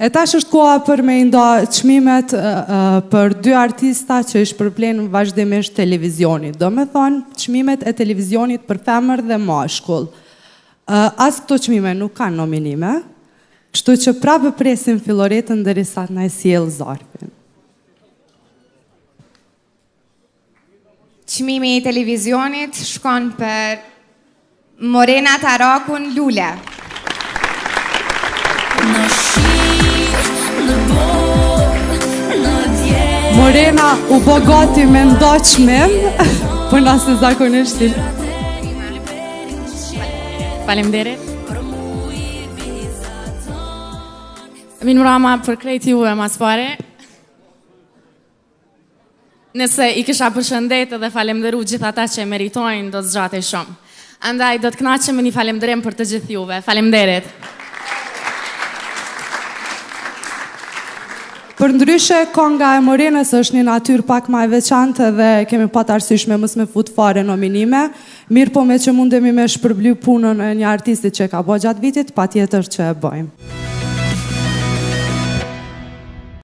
E tash është koha për me nda çmimet për dy artista që i shpërblen vazhdimisht televizionit. Do me thonë, çmimet e televizionit për femër dhe mashkull. As këto çmime nuk kanë nominime, kështu që prapë presim Filloretën derisa na e sjell zarfin. Çmimi i televizionit shkon për Morena Tarakun Lule. Morena u bë gati me ndo çmim, për nëse zakonisht. Faleminderit. Minë mrama për krejt juve mas pare. Nëse i kisha përshëndet dhe falemderu gjithë ata që meritojnë, do të zgjatej shumë. Andaj do të kënaqem me një falemderim për të gjithë juve. Faleminderit. Për ndryshe, konga e Morenës është një natyrë pak ma e veçantë dhe kemi pat arsyeshme mos me fut fare nominime, mirë po me që mundemi me shpërbly punën e një artistit që ka bo gjatë vitit, patjetër që e bëjmë.